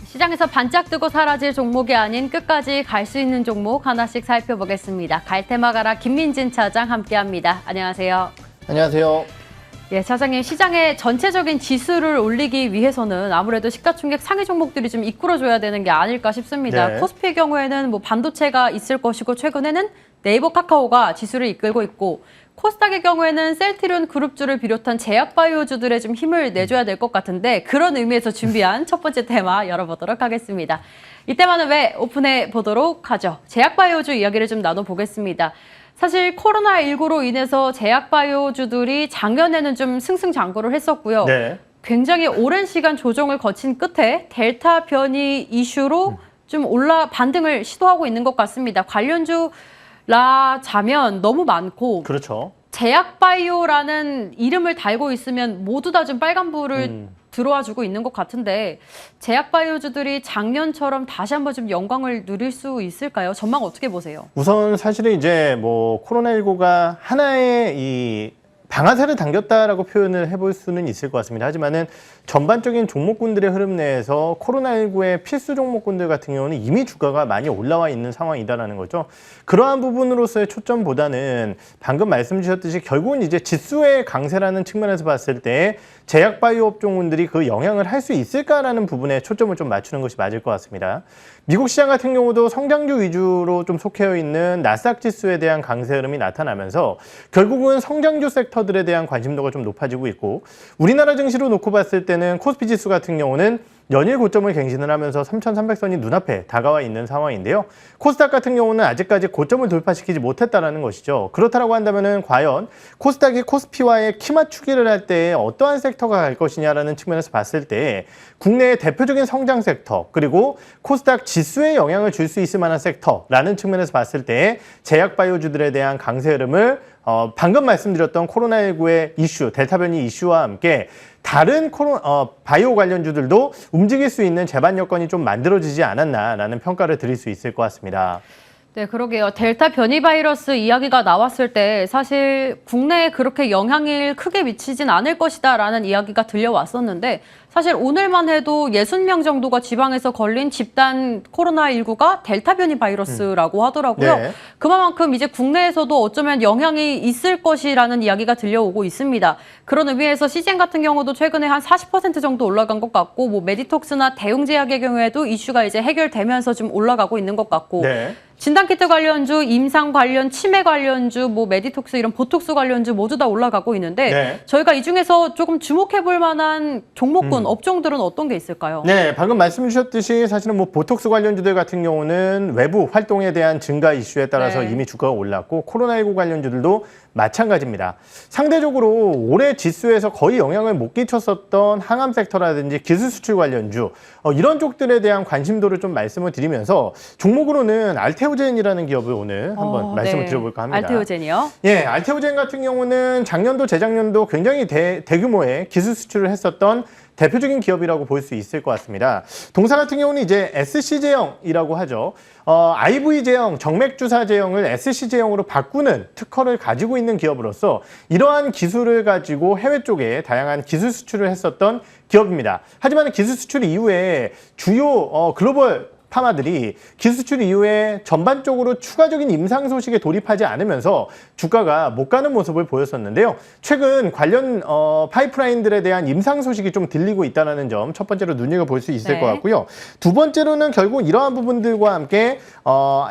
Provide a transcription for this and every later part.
시장에서 반짝 뜨고 사라질 종목이 아닌 끝까지 갈 수 있는 종목 하나씩 살펴보겠습니다. 갈테마 가라 김민진 차장 함께합니다. 안녕하세요. 안녕하세요. 예, 차장님, 시장의 전체적인 지수를 올리기 위해서는 아무래도 시가총액 상위 종목들이 좀 이끌어줘야 되는 게 아닐까 싶습니다. 네. 코스피의 경우에는 뭐 반도체가 있을 것이고 최근에는 네이버 카카오가 지수를 이끌고 있고 코스닥의 경우에는 셀트리온 그룹주를 비롯한 제약바이오주들의 좀 힘을 내줘야 될 것 같은데 그런 의미에서 준비한 첫 번째 테마 열어보도록 하겠습니다. 이 테마는 왜 오픈해 보도록 하죠. 제약바이오주 이야기를 좀 나눠보겠습니다. 사실 코로나19로 인해서 제약바이오주들이 작년에는 좀 승승장구를 했었고요. 네. 굉장히 오랜 시간 조정을 거친 끝에 델타 변이 이슈로 좀 반등을 시도하고 있는 것 같습니다. 관련주라자면 너무 많고 그렇죠. 제약바이오라는 이름을 달고 있으면 모두 다 좀 빨간불을 들어와주고 있는 것 같은데 제약바이오주들이 작년처럼 다시 한번 좀 영광을 누릴 수 있을까요? 전망 어떻게 보세요? 우선 사실은 이제 뭐 코로나19가 하나의 이 방아쇠를 당겼다라고 표현을 해볼 수는 있을 것 같습니다. 하지만은 전반적인 종목군들의 흐름 내에서 코로나19의 필수 종목군들 같은 경우는 이미 주가가 많이 올라와 있는 상황이다라는 거죠. 그러한 부분으로서의 초점보다는 방금 말씀 주셨듯이 결국은 이제 지수의 강세라는 측면에서 봤을 때 제약바이오 업종군들이 그 영향을 할 수 있을까라는 부분에 초점을 좀 맞추는 것이 맞을 것 같습니다. 미국 시장 같은 경우도 성장주 위주로 좀 속해 있는 나스닥 지수에 대한 강세 흐름이 나타나면서 결국은 성장주 섹터들에 대한 관심도가 좀 높아지고 있고 우리나라 증시로 놓고 봤을 때는 코스피 지수 같은 경우는 연일 고점을 갱신을 하면서 3,300선이 눈앞에 다가와 있는 상황인데요. 코스닥 같은 경우는 아직까지 고점을 돌파시키지 못했다는 것이죠. 그렇다고 한다면 과연 코스닥이 코스피와의 키 맞추기를 할 때 어떠한 섹터가 갈 것이냐라는 측면에서 봤을 때 국내의 대표적인 성장 섹터 그리고 코스닥 지수에 영향을 줄 수 있을 만한 섹터라는 측면에서 봤을 때 제약바이오주들에 대한 강세 흐름을 방금 말씀드렸던 코로나19의 이슈, 델타 변이 이슈와 함께 다른 바이오 관련주들도 움직일 수 있는 제반 여건이 좀 만들어지지 않았나라는 평가를 드릴 수 있을 것 같습니다. 네, 그러게요. 델타 변이 바이러스 이야기가 나왔을 때 사실 국내에 그렇게 영향을 크게 미치진 않을 것이다라는 이야기가 들려왔었는데 사실 오늘만 해도 60명 정도가 지방에서 걸린 집단 코로나19가 델타 변이 바이러스라고 하더라고요. 네. 그만큼 이제 국내에서도 어쩌면 영향이 있을 것이라는 이야기가 들려오고 있습니다. 그런 의미에서 CGN 같은 경우도 최근에 한 40% 정도 올라간 것 같고 뭐 메디톡스나 대웅제약의 경우에도 이슈가 이제 해결되면서 좀 올라가고 있는 것 같고 네. 진단키트 관련주, 임상 관련, 치매 관련주, 뭐 메디톡스 이런 보톡스 관련주 모두 다 올라가고 있는데 네. 저희가 이 중에서 조금 주목해볼 만한 종목군, 업종들은 어떤 게 있을까요? 네, 방금 말씀 주셨듯이 사실은 뭐 보톡스 관련주들 같은 경우는 외부 활동에 대한 증가 이슈에 따라서 네. 이미 주가가 올랐고 코로나19 관련주들도 마찬가지입니다. 상대적으로 올해 지수에서 거의 영향을 못 끼쳤었던 항암 섹터라든지 기술 수출 관련주 이런 쪽들에 대한 관심도를 좀 말씀을 드리면서 종목으로는 알테오젠이라는 기업을 오늘 한번 말씀을 드려볼까 합니다. 알테오젠이요? 예, 알테오젠 같은 경우는 작년도 재작년도 굉장히 대규모의 기술 수출을 했었던 대표적인 기업이라고 볼 수 있을 것 같습니다. 동사 같은 경우는 이제 SC 제형이라고 하죠. IV 제형, 정맥 주사 제형을 SC 제형으로 바꾸는 특허를 가지고 있는 기업으로서 이러한 기술을 가지고 해외 쪽에 다양한 기술 수출을 했었던 기업입니다. 하지만 기술 수출 이후에 주요 글로벌 파마들이 기술 수출 이후에 전반적으로 추가적인 임상 소식에 돌입하지 않으면서 주가가 못 가는 모습을 보였었는데요. 최근 관련 파이프라인들에 대한 임상 소식이 좀 들리고 있다는 점 첫 번째로 눈여겨볼 수 있을 것 같고요. 두 번째로는 결국 이러한 부분들과 함께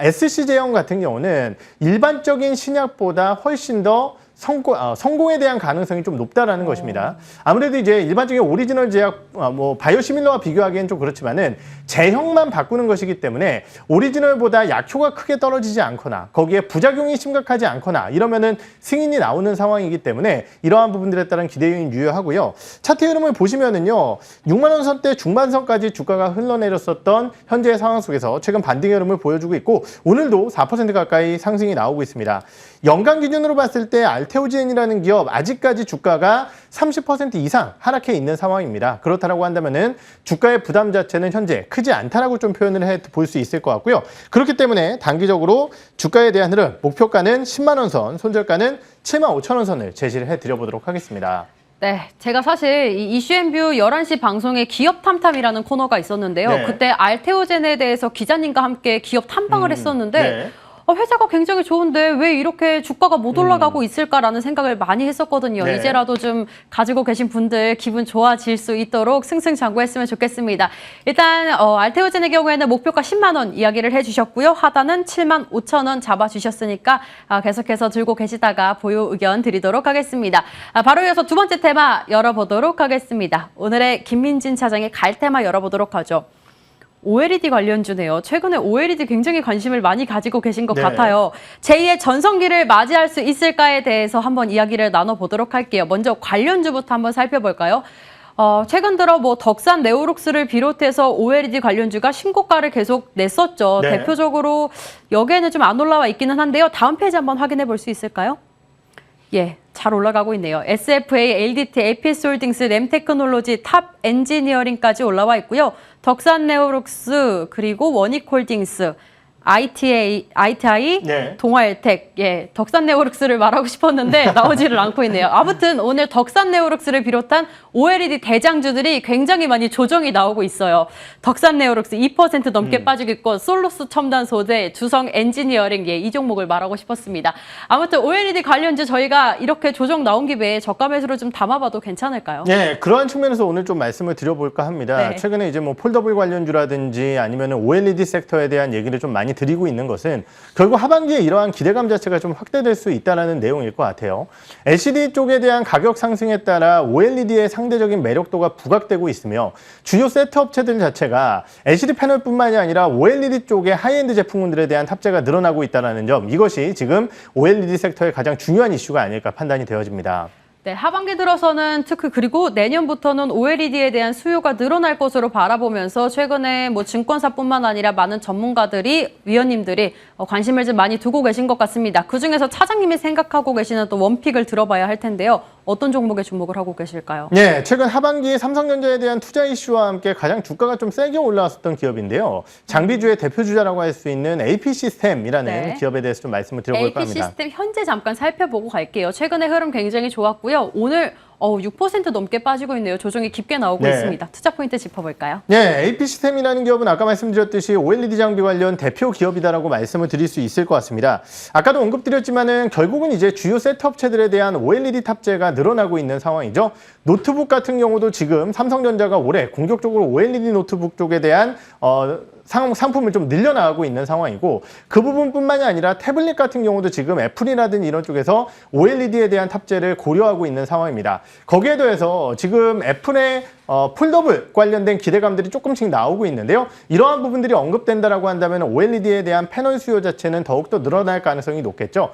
SC 제형 같은 경우는 일반적인 신약보다 훨씬 더 성공에 대한 가능성이 좀 높다라는 것입니다. 아무래도 이제 일반적인 오리지널 제약, 바이오시밀러와 비교하기엔 좀 그렇지만은 제형만 바꾸는 것이기 때문에 오리지널보다 약효가 크게 떨어지지 않거나 거기에 부작용이 심각하지 않거나 이러면은 승인이 나오는 상황이기 때문에 이러한 부분들에 따른 기대 요인 유효하고요. 차트 흐름을 보시면은요, 6만 원 선대 중반선까지 주가가 흘러내렸었던 현재의 상황 속에서 최근 반등의 흐름을 보여주고 있고 오늘도 4% 가까이 상승이 나오고 있습니다. 연간 기준으로 봤을 때 알테오젠이라는 기업 아직까지 주가가 30% 이상 하락해 있는 상황입니다. 그렇다고 한다면은 주가의 부담 자체는 현재 크지 않다라고 좀 표현을 해 볼 수 있을 것 같고요. 그렇기 때문에 단기적으로 주가에 대한 흐름, 목표가는 10만 원 선, 손절가는 7만 5천 원 선을 제시를 해 드려보도록 하겠습니다. 네, 제가 사실 이 이슈앤뷰 11시 방송에 기업 탐탐이라는 코너가 있었는데요. 네. 그때 알테오젠에 대해서 기자님과 함께 기업 탐방을 했었는데 네. 회사가 굉장히 좋은데 왜 이렇게 주가가 못 올라가고 있을까라는 생각을 많이 했었거든요. 네. 이제라도 좀 가지고 계신 분들 기분 좋아질 수 있도록 승승장구했으면 좋겠습니다. 일단 알테오젠의 경우에는 목표가 10만 원 이야기를 해주셨고요. 하단은 7만 5천 원 잡아주셨으니까 계속해서 들고 계시다가 보유 의견 드리도록 하겠습니다. 바로 이어서 두 번째 테마 열어보도록 하겠습니다. 오늘의 김민진 차장의 갈 테마 열어보도록 하죠. OLED 관련주네요. 최근에 OLED 굉장히 관심을 많이 가지고 계신 것 네. 같아요. 제2의 전성기를 맞이할 수 있을까에 대해서 한번 이야기를 나눠보도록 할게요. 먼저 관련주부터 한번 살펴볼까요? 최근 들어 덕산 네오룩스를 비롯해서 OLED 관련주가 신고가를 계속 냈었죠. 네. 대표적으로 여기에는 좀 안 올라와 있기는 한데요. 다음 페이지 한번 확인해 볼 수 있을까요? 예, 잘 올라가고 있네요. SFA, LDT, APS홀딩스, 램테크놀로지, 탑 엔지니어링까지 올라와 있고요. 덕산 네오룩스, 그리고 원익홀딩스, ITI, 네. 동아일텍, 예, 덕산 네오룩스를 말하고 싶었는데 나오지를 않고 있네요. 아무튼 오늘 덕산 네오룩스를 비롯한 OLED 대장주들이 굉장히 많이 조정이 나오고 있어요. 덕산 네오룩스 2% 넘게 빠지고 있고 솔로스 첨단 소재, 주성 엔지니어링, 예, 이 종목을 말하고 싶었습니다. 아무튼 OLED 관련주 저희가 이렇게 조정 나온 김에 저가 매수로 좀 담아봐도 괜찮을까요? 네, 그러한 측면에서 오늘 좀 말씀을 드려볼까 합니다. 네. 최근에 이제 폴더블 관련주라든지 아니면 OLED 섹터에 대한 얘기를 좀 많이 드리고 있는 것은 결국 하반기에 이러한 기대감 자체가 좀 확대될 수 있다는 내용일 것 같아요. LCD 쪽에 대한 가격 상승에 따라 OLED의 상대적인 매력도가 부각되고 있으며 주요 세트 업체들 자체가 LCD 패널뿐만이 아니라 OLED 쪽의 하이엔드 제품들에 대한 탑재가 늘어나고 있다는 점, 이것이 지금 OLED 섹터의 가장 중요한 이슈가 아닐까 판단이 되어집니다. 네, 하반기 들어서는 특히 그리고 내년부터는 OLED에 대한 수요가 늘어날 것으로 바라보면서 최근에 증권사뿐만 아니라 많은 전문가들이, 위원님들이 관심을 좀 많이 두고 계신 것 같습니다. 그중에서 차장님이 생각하고 계시는 또 원픽을 들어봐야 할 텐데요. 어떤 종목에 주목을 하고 계실까요? 네, 최근 하반기에 삼성전자에 대한 투자 이슈와 함께 가장 주가가 좀 세게 올라왔었던 기업인데요. 장비주의 대표주자라고 할 수 있는 AP 시스템이라는 네. 기업에 대해서 좀 말씀을 드려볼까 AP 합니다. 시스템 현재 잠깐 살펴보고 갈게요. 최근에 흐름 굉장히 좋았고요. 오늘 6% 넘게 빠지고 있네요. 조정이 깊게 나오고 네. 있습니다. 투자 포인트 짚어볼까요? 네, AP 시스템이라는 기업은 아까 말씀드렸듯이 OLED 장비 관련 대표 기업이다라고 말씀을 드릴 수 있을 것 같습니다. 아까도 언급드렸지만은 결국은 이제 주요 세트 업체들에 대한 OLED 탑재가 늘어나고 있는 상황이죠. 노트북 같은 경우도 지금 삼성전자가 올해 공격적으로 OLED 노트북 쪽에 대한 상품을 좀 늘려나가고 있는 상황이고, 그 부분뿐만이 아니라 태블릿 같은 경우도 지금 애플이라든지 이런 쪽에서 OLED에 대한 탑재를 고려하고 있는 상황입니다. 거기에 더해서 지금 애플의 폴더블 관련된 기대감들이 조금씩 나오고 있는데요. 이러한 부분들이 언급된다라고 한다면 OLED에 대한 패널 수요 자체는 더욱더 늘어날 가능성이 높겠죠.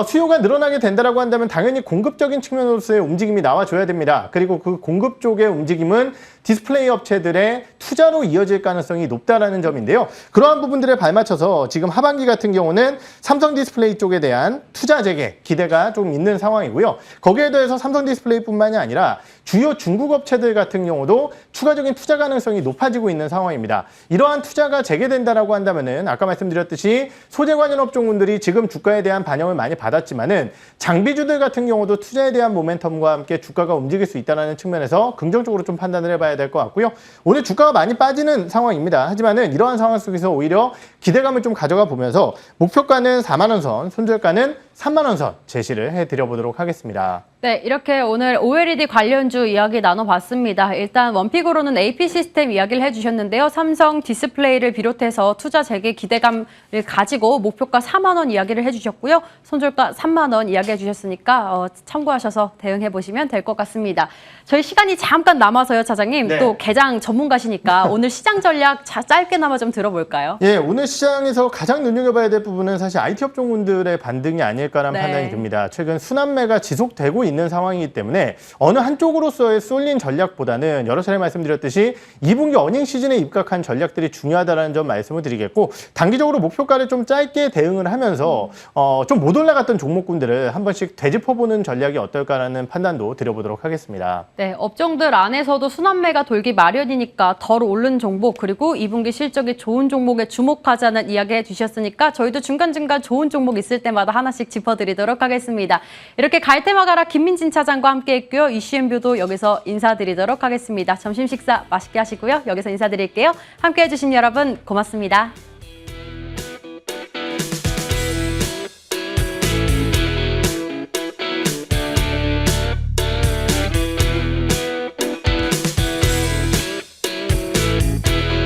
수요가 늘어나게 된다라고 한다면 당연히 공급적인 측면으로서의 움직임이 나와줘야 됩니다. 그리고 그 공급 쪽의 움직임은 디스플레이 업체들의 투자로 이어질 가능성이 높다라는 점인데요. 그러한 부분들에 발맞춰서 지금 하반기 같은 경우는 삼성 디스플레이 쪽에 대한 투자 재개 기대가 좀 있는 상황이고요. 거기에 더해서 삼성 디스플레이뿐만이 아니라 주요 중국 업체들 같은 경우도 추가적인 투자 가능성이 높아지고 있는 상황입니다. 이러한 투자가 재개된다라고 한다면은 아까 말씀드렸듯이 소재 관련 업종군들이 지금 주가에 대한 반영을 많이 받았지만은 장비주들 같은 경우도 투자에 대한 모멘텀과 함께 주가가 움직일 수 있다는 측면에서 긍정적으로 좀 판단을 해봐야 될 것 같고요. 오늘 주가가 많이 빠지는 상황입니다. 하지만은 이러한 상황 속에서 오히려 기대감을 좀 가져가 보면서 목표가는 4만 원 선, 손절가는 3만 원 선 제시를 해드려보도록 하겠습니다. 네, 이렇게 오늘 OLED 관련주 이야기 나눠봤습니다. 일단 원픽으로는 AP 시스템 이야기를 해주셨는데요. 삼성 디스플레이를 비롯해서 투자 재개 기대감을 가지고 목표가 4만 원 이야기를 해주셨고요. 손절가 3만 원 이야기해 주셨으니까 참고하셔서 대응해보시면 될 것 같습니다. 저희 시간이 잠깐 남아서요, 차장님. 네. 또 개장 전문가시니까 오늘 시장 전략 짧게나마 좀 들어볼까요? 예, 오늘 시장에서 가장 눈여겨봐야 될 부분은 사실 IT 업종군들의 반등이 아닐까라는 네. 판단이 듭니다. 최근 순환매가 지속되고 있는 상황이기 때문에 어느 한쪽으로서의 쏠린 전략보다는 여러 차례 말씀드렸듯이 2분기 어닝 시즌에 입각한 전략들이 중요하다는 점 말씀을 드리겠고, 단기적으로 목표가를 좀 짧게 대응을 하면서 좀 못 올라갔던 종목군들을 한 번씩 되짚어보는 전략이 어떨까라는 판단도 드려보도록 하겠습니다. 네, 업종들 안에서도 순환매가 돌기 마련이니까 덜 오른 종목, 그리고 2분기 실적이 좋은 종목에 주목하자는 이야기 해주셨으니까 저희도 중간중간 좋은 종목 있을 때마다 하나씩 짚어드리도록 하겠습니다. 이렇게 갈테마 가라 김민진 차장과 함께했고요. 이슈앤뷰도 여기서 인사드리도록 하겠습니다. 점심 식사 맛있게 하시고요. 여기서 인사드릴게요. 함께해 주신 여러분 고맙습니다.